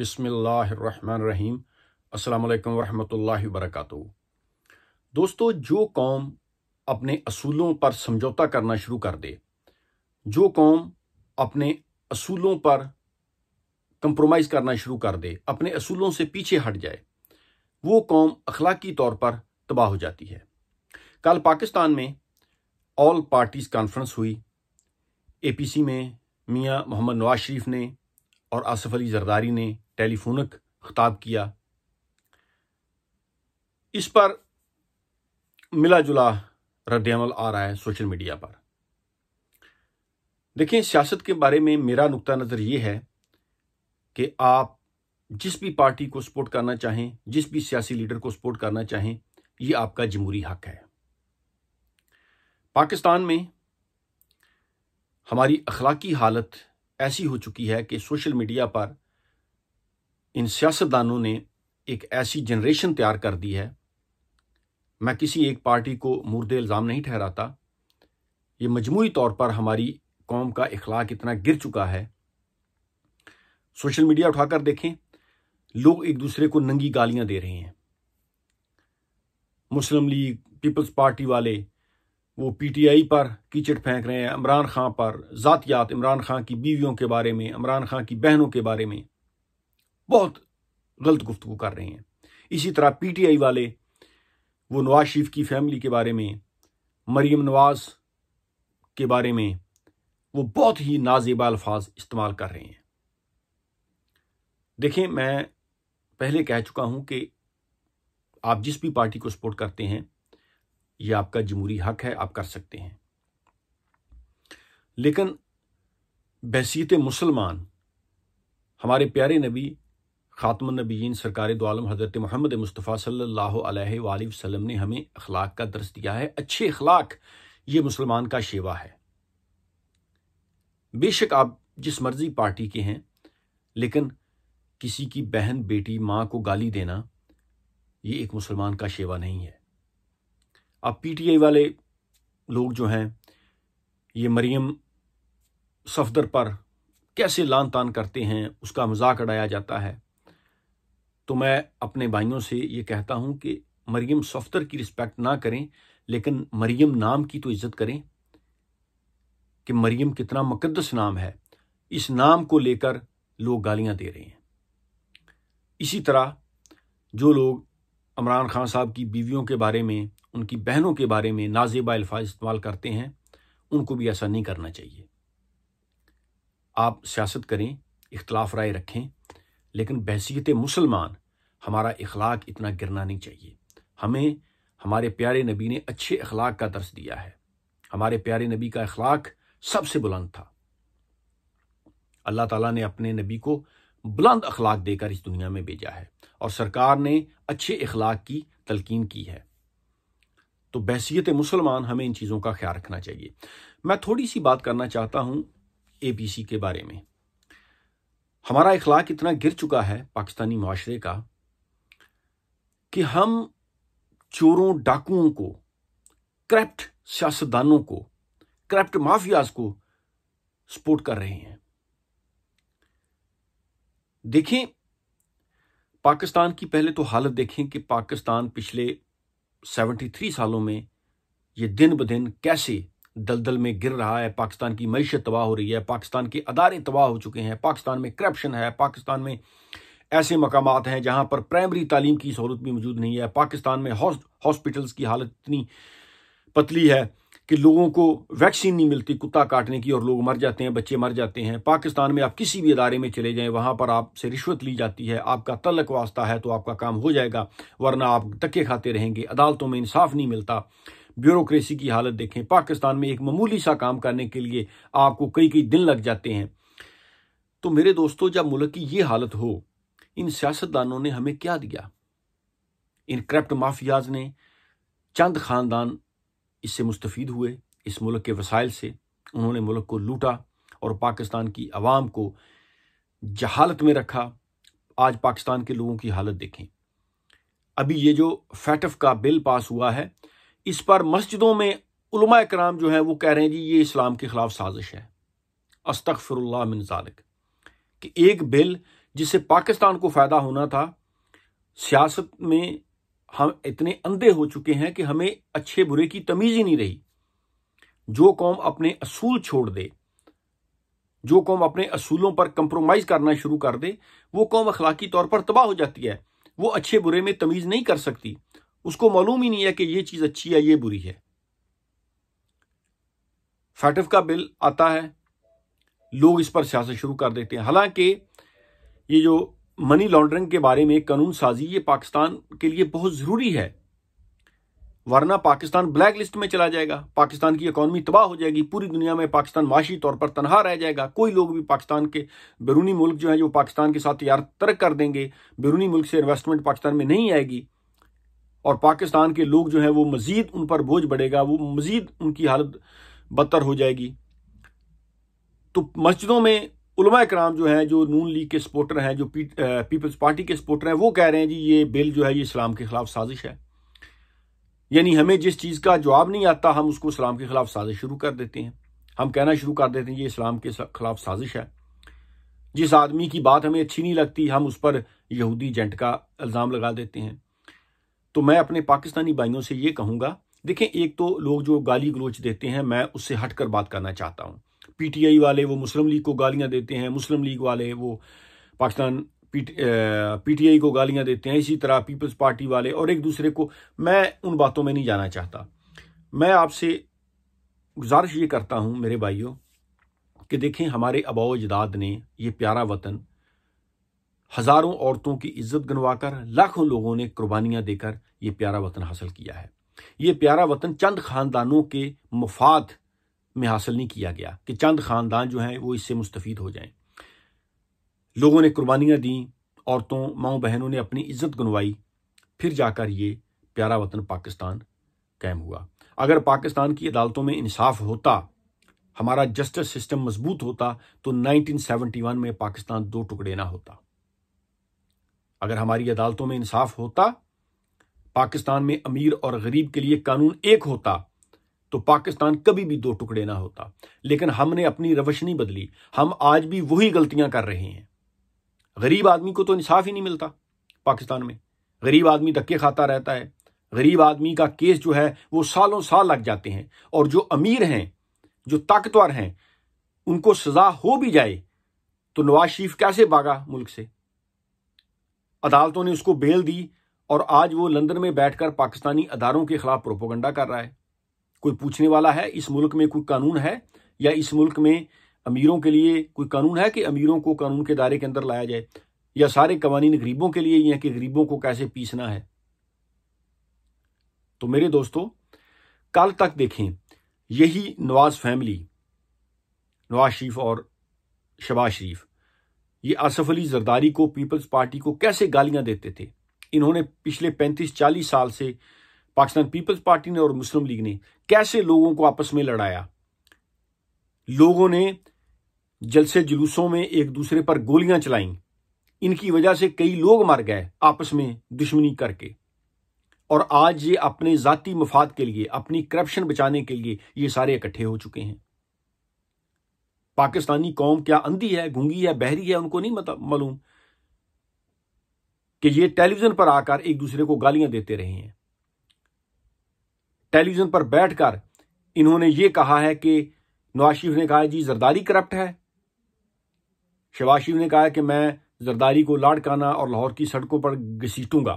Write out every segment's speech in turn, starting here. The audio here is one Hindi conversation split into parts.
बिस्मिल्लाहिर्रहमानिर्रहीम। अस्सलाम वालेकुम वरहमतुल्लाहि वबरकातुहू। दोस्तों, जो कौम अपने असूलों पर समझौता करना शुरू कर दे, जो कौम अपने असूलों पर कंप्रोमाइज़ करना शुरू कर दे, अपने असूलों से पीछे हट जाए, वो कौम अखलाकी तौर पर तबाह हो जाती है। कल पाकिस्तान में ऑल पार्टीज़ कॉन्फ्रेंस हुई। APC में मियाँ मोहम्मद नवाज शरीफ ने और आसिफ अली जरदारी ने टेलीफोनिक खिताब किया। इस पर मिला जुला रद्द-ए-अमल आ रहा है सोशल मीडिया पर। देखें, सियासत के बारे में मेरा नुक्ता नज़र ये है कि आप जिस भी पार्टी को सपोर्ट करना चाहें, जिस भी सियासी लीडर को सपोर्ट करना चाहें, ये आपका जमहूरी हक है। पाकिस्तान में हमारी अखलाकी हालत ऐसी हो चुकी है कि सोशल मीडिया पर इन सियासतदानों ने एक ऐसी जनरेशन तैयार कर दी है। मैं किसी एक पार्टी को मुर्दे इल्ज़ाम नहीं ठहराता। ये मजमूई तौर पर हमारी कौम का इखलाक इतना गिर चुका है। सोशल मीडिया उठाकर देखें, लोग एक दूसरे को नंगी गालियां दे रहे हैं। मुस्लिम लीग, पीपल्स पार्टी वाले वो PTI पर कीचड़ फेंक रहे हैं, इमरान खान पर ज़ातियात, इमरान खान की बीवियों के बारे में, इमरान खान की बहनों के बारे में बहुत गलत गुफ्तगू कर रहे हैं। इसी तरह PTI वाले वो नवाज शरीफ की फैमिली के बारे में, मरीम नवाज के बारे में वो बहुत ही नाजेबा अल्फाज इस्तेमाल कर रहे हैं। देखें, मैं पहले कह चुका हूं कि आप जिस भी पार्टी को सपोर्ट करते हैं, यह आपका जमहूरी हक है, आप कर सकते हैं। लेकिन बहसीयत मुसलमान हमारे प्यारे नबी खातमुन नबीयीन सरकार दो आलम हज़रत मोहम्मद मुस्तफ़ा सल्लल्लाहु अलैहि वसल्लम ने हमें अखलाक का दर्स दिया है। अच्छे अखलाक ये मुसलमान का शेवा है। बेशक आप जिस मर्जी पार्टी के हैं, लेकिन किसी की बहन, बेटी, माँ को गाली देना ये एक मुसलमान का शेवा नहीं है। अब PTI वाले लोग जो हैं, ये मरियम सफदर पर कैसे लान तान करते हैं, उसका मजाक उड़ाया जाता है। तो मैं अपने भाइयों से ये कहता हूं कि मरियम सफदर की रिस्पेक्ट ना करें, लेकिन मरियम नाम की तो इज्जत करें कि मरियम कितना मुकद्दस नाम है। इस नाम को लेकर लोग गालियां दे रहे हैं। इसी तरह जो लोग इमरान खान साहब की बीवियों के बारे में, उनकी बहनों के बारे में नाजेबा अल्फाज इस्तेमाल करते हैं, उनको भी ऐसा नहीं करना चाहिए। आप सियासत करें, इख्तलाफ राय रखें, लेकिन बहसीयत मुसलमान हमारा इखलाक इतना गिरना नहीं चाहिए। हमें हमारे प्यारे नबी ने अच्छे अखलाक का दर्स दिया है। हमारे प्यारे नबी का अखलाक सबसे बुलंद था। अल्लाह ताला ने अपने नबी को बुलंद अखलाक देकर इस दुनिया में भेजा है और सरकार ने अच्छे अखलाक की तलकीन की है। तो बहसीयत मुसलमान हमें इन चीज़ों का ख्याल रखना चाहिए। मैं थोड़ी सी बात करना चाहता हूँ APC के बारे में। हमारा इखलाक इतना गिर चुका है पाकिस्तानी माशरे का कि हम चोरों, डाकुओं को, करप्ट सियासतदानों को, करप्ट माफियाज को सपोर्ट कर रहे हैं। देखें, पाकिस्तान की पहले तो हालत देखें कि पाकिस्तान पिछले 73 सालों में ये दिन ब दिन कैसे दलदल में गिर रहा है। पाकिस्तान की मईशत तबाह हो रही है, पाकिस्तान के अदारे तबाह हो चुके हैं, पाकिस्तान में करप्शन है, पाकिस्तान में ऐसे मकामात हैं जहां पर प्राइमरी तालीम की सहूलत भी मौजूद नहीं है। पाकिस्तान में हॉस्पिटल्स की हालत इतनी पतली है कि लोगों को वैक्सीन नहीं मिलती कुत्ता काटने की और लोग मर जाते हैं, बच्चे मर जाते हैं। पाकिस्तान में आप किसी भी इदारे में चले जाएं, वहां पर आपसे रिश्वत ली जाती है। आपका तल्लक वास्ता है तो आपका काम हो जाएगा, वरना आप धक्के खाते रहेंगे। अदालतों में इंसाफ नहीं मिलता। ब्यूरोक्रेसी की हालत देखें। पाकिस्तान में एक मामूली सा काम करने के लिए आपको कई कई दिन लग जाते हैं। तो मेरे दोस्तों, जब मुल्क की ये हालत हो, इन सियासतदानों ने हमें क्या दिया? इन करप्ट माफियाज ने, चंद खानदान इससे मुस्तफीद हुए, इस मुल्क के वसाइल से उन्होंने मुल्क को लूटा और पाकिस्तान की आवाम को जहालत में रखा। आज पाकिस्तान के लोगों की हालत देखें। अभी ये जो फैटफ का बिल पास हुआ है, इस पर मस्जिदों में उलमा कराम जो है वो कह रहे हैं जी ये इस्लाम के खिलाफ साजिश है। अस्तगफिरुल्लाह मिन ज़ालिक। कि एक बिल जिससे पाकिस्तान को फायदा होना था। सियासत में हम इतने अंधे हो चुके हैं कि हमें अच्छे बुरे की तमीज ही नहीं रही। जो कौम अपने असूल छोड़ दे, जो कौम अपने असूलों पर कंप्रोमाइज करना शुरू कर दे, वो कौम अखलाकी तौर पर तबाह हो जाती है। वो अच्छे बुरे में तमीज नहीं कर सकती, उसको मालूम ही नहीं है कि ये चीज अच्छी है, ये बुरी है। फैटिफ का बिल आता है, लोग इस पर सियासत शुरू कर देते हैं। हालांकि ये जो मनी लॉन्ड्रिंग के बारे में कानून साजी, ये पाकिस्तान के लिए बहुत जरूरी है, वरना पाकिस्तान ब्लैक लिस्ट में चला जाएगा, पाकिस्तान की इकॉनमी तबाह हो जाएगी, पूरी दुनिया में पाकिस्तान माशी तौर पर तनहा रह जाएगा। कोई लोग भी पाकिस्तान के बैरूनी मुल्क जो है, जो पाकिस्तान के साथ तैयार तर्क कर देंगे, बैरूनी मुल्क से इन्वेस्टमेंट पाकिस्तान में नहीं आएगी और पाकिस्तान के लोग जो है वो मजीद उन पर बोझ बढ़ेगा, वो मजीद उनकी हालत बदतर हो जाएगी। तो मस्जिदों में उलमा इकराम जो है, जो नून लीग के सपोर्टर हैं, जो पीपल्स पार्टी के सपोर्टर हैं, वो कह रहे हैं जी ये बिल जो है ये इस्लाम के खिलाफ साजिश है। यानी हमें जिस चीज का जवाब नहीं आता, हम उसको इस्लाम के खिलाफ साजिश शुरू कर देते हैं। हम कहना शुरू कर देते हैं ये इस्लाम के खिलाफ साजिश है। जिस आदमी की बात हमें अच्छी नहीं लगती, हम उस पर यहूदी एजेंट का इल्जाम लगा देते हैं। तो मैं अपने पाकिस्तानी भाइयों से ये कहूंगा, देखें, एक तो लोग जो गाली गलोच देते हैं, मैं उससे हटकर बात करना चाहता हूं। पीटीआई वाले वो मुस्लिम लीग को गालियां देते हैं, मुस्लिम लीग वाले वो पाकिस्तान पीटीआई को गालियां देते हैं, इसी तरह पीपल्स पार्टी वाले और एक दूसरे को। मैं उन बातों में नहीं जाना चाहता। मैं आपसे गुजारिश ये करता हूं मेरे भाइयों कि देखें, हमारे आबाओ अजदाद ने ये प्यारा वतन हजारों औरतों की इज्जत गंवाकर, लाखों लोगों ने कुर्बानियां देकर ये प्यारा वतन हासिल किया है। ये प्यारा वतन चंद खानदानों के मफाद में हासिल नहीं किया गया कि चंद खानदान जो हैं वो इससे मुस्तफीद हो जाएं। लोगों ने कुर्बानियां दी, औरतों माओ बहनों ने अपनी इज्जत गंवाई, फिर जाकर ये प्यारा वतन पाकिस्तान कायम हुआ। अगर पाकिस्तान की अदालतों में इंसाफ होता, हमारा जस्टिस सिस्टम मजबूत होता, तो 1971 में पाकिस्तान 2 टुकड़े ना होता। अगर हमारी अदालतों में इंसाफ होता, पाकिस्तान में अमीर और गरीब के लिए कानून एक होता, तो पाकिस्तान कभी भी 2 टुकड़े ना होता। लेकिन हमने अपनी रवश नहीं बदली, हम आज भी वही गलतियां कर रहे हैं। गरीब आदमी को तो इंसाफ ही नहीं मिलता पाकिस्तान में, गरीब आदमी धक्के खाता रहता है, गरीब आदमी का केस जो है वो सालों साल लग जाते हैं। और जो अमीर हैं, जो ताकतवर हैं, उनको सजा हो भी जाए तो नवाज शरीफ कैसे भागा मुल्क से? अदालतों ने उसको बेल दी और आज वो लंदन में बैठकर पाकिस्तानी अदारों के खिलाफ प्रोपोगंडा कर रहा है। कोई पूछने वाला है इस मुल्क में कोई कानून है, या इस मुल्क में अमीरों के लिए कोई कानून है कि अमीरों को कानून के दायरे के अंदर लाया जाए, या सारे कवानीन गरीबों के लिए ही हैं कि गरीबों को कैसे पीसना है? तो मेरे दोस्तों, कल तक देखें, यही नवाज फैमिली, नवाज शरीफ और शहबाज शरीफ, ये आसफ अली जरदारी को, पीपल्स पार्टी को कैसे गालियां देते थे। इन्होंने पिछले 35-40 साल से पाकिस्तान पीपल्स पार्टी ने और मुस्लिम लीग ने कैसे लोगों को आपस में लड़ाया। लोगों ने जलसे जुलूसों में एक दूसरे पर गोलियां चलाईं, इनकी वजह से कई लोग मर गए आपस में दुश्मनी करके। और आज ये अपने जाती मफाद के लिए, अपनी करप्शन बचाने के लिए ये सारे इकट्ठे हो चुके हैं। पाकिस्तानी कौम क्या अंधी है, गूंगी है, बहरी है? उनको नहीं मालूम कि ये टेलीविजन पर आकर एक दूसरे को गालियां देते रहे हैं। टेलीविजन पर बैठकर इन्होंने ये कहा है कि नवाज शरीफ ने कहा है जी जरदारी करप्ट है, शहबाज शरीफ ने कहा है कि मैं जरदारी को लाड़काना और लाहौर की सड़कों पर घसीटूंगा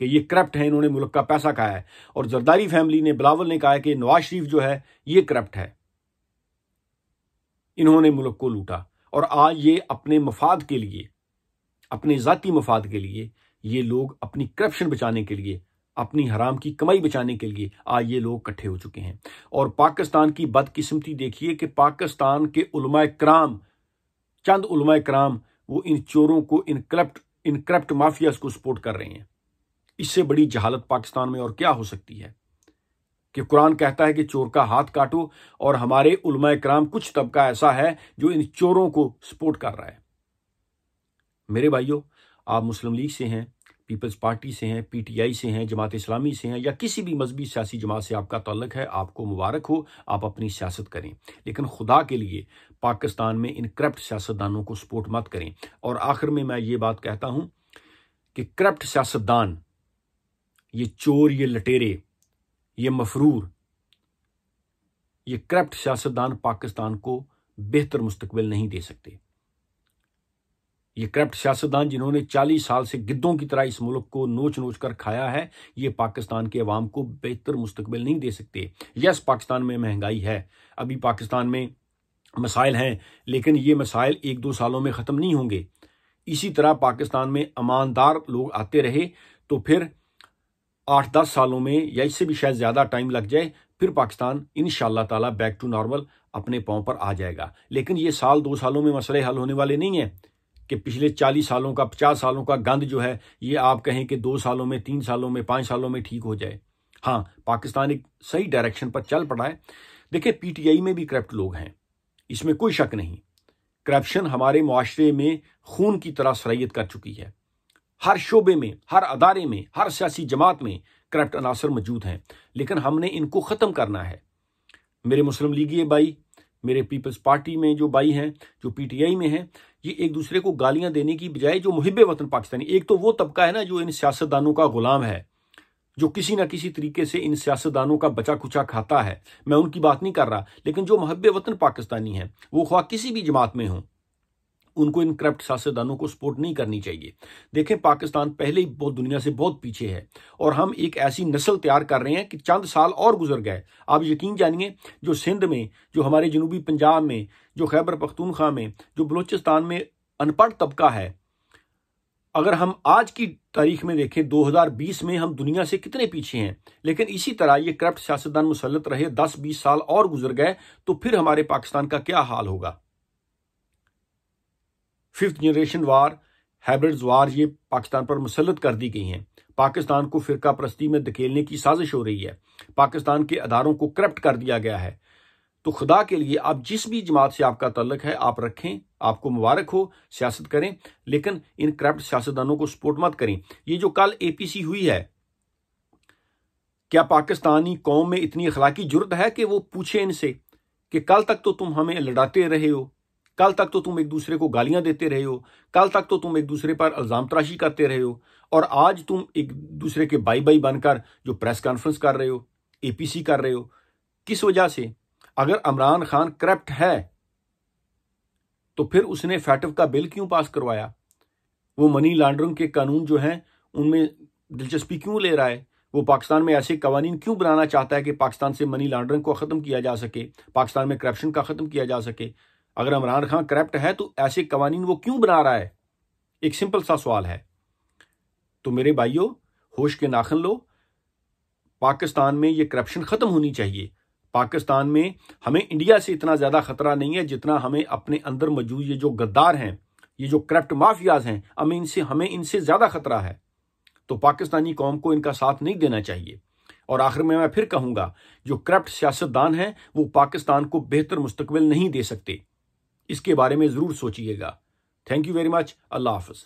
कि ये करप्ट है, इन्होंने मुल्क का पैसा खाया है। और जरदारी फैमिली ने, बिलावल ने कहा है कि नवाज शरीफ जो है ये करप्ट है, इन्होंने मुल्क को लूटा। और आज ये अपने मफाद के लिए, अपने जाती मफाद के लिए, ये लोग अपनी करप्शन बचाने के लिए, अपनी हराम की कमाई बचाने के लिए आज ये लोग इकट्ठे हो चुके हैं। और पाकिस्तान की बदकिस्मती देखिए कि पाकिस्तान के उलमा इकराम, चंद उलमा इकराम, वो इन चोरों को, इन करप्ट माफियाज को सपोर्ट कर रहे हैं। इससे बड़ी जहालत पाकिस्तान में और क्या हो सकती है कि कुरान कहता है कि चोर का हाथ काटो, और हमारे उलमा इकराम, कुछ तबका ऐसा है जो इन चोरों को सपोर्ट कर रहा है। मेरे भाइयों, आप मुस्लिम लीग से हैं, पीपल्स पार्टी से हैं, पीटीआई से हैं, जमात इस्लामी से हैं या किसी भी मजहबी सियासी जमात से आपका ताल्लुक है, आपको मुबारक हो, आप अपनी सियासत करें। लेकिन खुदा के लिए पाकिस्तान में इन करप्ट सियासतदानों को सपोर्ट मत करें। और आखिर में मैं ये बात कहता हूं कि करप्ट सियासतदान, ये चोर, ये लटेरे, ये मफरूर, ये करप्ट सियासतदान पाकिस्तान को बेहतर मुस्तकबिल नहीं दे सकते। ये करप्ट सियासतदान जिन्होंने 40 साल से गिद्धों की तरह इस मुल्क को नोच नोच कर खाया है, ये पाकिस्तान के अवाम को बेहतर मुस्तकबिल नहीं दे सकते। यस, पाकिस्तान में महंगाई है, अभी पाकिस्तान में मसाइल हैं, लेकिन ये मसाइल 1-2 सालों में ख़त्म नहीं होंगे। इसी तरह पाकिस्तान में ईमानदार लोग आते रहे तो फिर 8-10 सालों में या इससे भी शायद ज़्यादा टाइम लग जाए, फिर पाकिस्तान इंशाअल्लाह ताला बैक टू नॉर्मल अपने पाँव पर आ जाएगा। लेकिन ये 1-2 सालों में मसले हल होने वाले नहीं हैं कि पिछले 40 सालों का, 50 सालों का गंद जो है ये आप कहें कि 2 सालों में, 3 सालों में, 5 सालों में ठीक हो जाए। हाँ, पाकिस्तान एक सही डायरेक्शन पर चल पड़ा है। देखिए, पीटीआई में भी करप्ट लोग हैं, इसमें कोई शक नहीं। करप्शन हमारे मुआशरे में खून की तरह सरायत कर चुकी है। हर शोबे में, हर अदारे में, हर सियासी जमात में करप्ट अनासर मौजूद हैं, लेकिन हमने इनको ख़त्म करना है। मेरे मुस्लिम लीगी भाई, मेरे पीपल्स पार्टी में जो भाई हैं, जो पीटीआई में हैं, ये एक दूसरे को गालियां देने की बजाय जो मुहिब्बे वतन पाकिस्तानी, एक तो वो तबका है ना जो इन सियासतदानों का गुलाम है, जो किसी ना किसी तरीके से इन सियासतदानों का बचा कुचा खाता है, मैं उनकी बात नहीं कर रहा, लेकिन जो मुहिब्बे वतन पाकिस्तानी हैं, वो ख्वाह किसी भी जमात में हों, उनको इन करप्ट सियासतदानों को सपोर्ट नहीं करनी चाहिए। देखें, पाकिस्तान पहले ही बहुत दुनिया से बहुत पीछे है और हम एक ऐसी नस्ल तैयार कर रहे हैं कि चंद साल और गुजर गए, आप यकीन जानिए, जो सिंध में, जो हमारे जनूबी पंजाब में, जो खैबर पख्तूनख्वा में, जो बलूचिस्तान में अनपढ़ तबका है, अगर हम आज की तारीख में देखें 2020 में हम दुनिया से कितने पीछे हैं। लेकिन इसी तरह ये करप्ट सियासतदान मुसल्लत रहे, 10-20 साल और गुजर गए, तो फिर हमारे पाकिस्तान का क्या हाल होगा। 5th जनरेशन वार, हाइब्रिड वार, ये पाकिस्तान पर मुसल्लत कर दी गई हैं। पाकिस्तान को फिरका परस्ती में धकेलने की साजिश हो रही है, पाकिस्तान के अदारों को करप्ट कर दिया गया है। तो खुदा के लिए आप जिस भी जमात से आपका तल्लक है आप रखें, आपको मुबारक हो, सियासत करें, लेकिन इन करप्ट सियासतदानों को सपोर्ट मत करें। ये जो कल एपीसी हुई है, क्या पाकिस्तानी कौम में इतनी अखलाकी जुर्त है कि वो पूछे इनसे कि कल तक तो तुम हमें लड़ाते रहे हो, कल तक तो तुम एक दूसरे को गालियां देते रहे हो, कल तक तो तुम एक दूसरे पर इल्जाम तराशी करते रहे हो, और आज तुम एक दूसरे के बाई बाई बनकर जो प्रेस कॉन्फ्रेंस कर रहे हो, एपीसी कर रहे हो, किस वजह से? अगर इमरान खान करप्ट है तो फिर उसने फैटफ का बिल क्यों पास करवाया? वो मनी लॉन्ड्रिंग के कानून जो हैं उनमें दिलचस्पी क्यों ले रहा है? वो पाकिस्तान में ऐसे कवानीन क्यों बनाना चाहता है कि पाकिस्तान से मनी लॉन्ड्रिंग को ख़त्म किया जा सके, पाकिस्तान में करप्शन का ख़त्म किया जा सके? अगर इमरान खान करप्ट है तो ऐसे कवानीन वो क्यों बना रहा है? एक सिंपल सा सवाल है। तो मेरे भाइयों, होश के नाखन लो, पाकिस्तान में ये करप्शन ख़त्म होनी चाहिए। पाकिस्तान में हमें इंडिया से इतना ज़्यादा ख़तरा नहीं है जितना हमें अपने अंदर मौजूद ये जो गद्दार हैं, ये जो करप्ट माफियाज हैं, हमें इनसे ज़्यादा ख़तरा है। तो पाकिस्तानी कौम को इनका साथ नहीं देना चाहिए। और आखिर में मैं फिर कहूँगा, जो करप्ट सियासतदान हैं वो पाकिस्तान को बेहतर मुस्तकबिल नहीं दे सकते। इसके बारे में ज़रूर सोचिएगा। Thank you very much. Allah हाफ़िज़।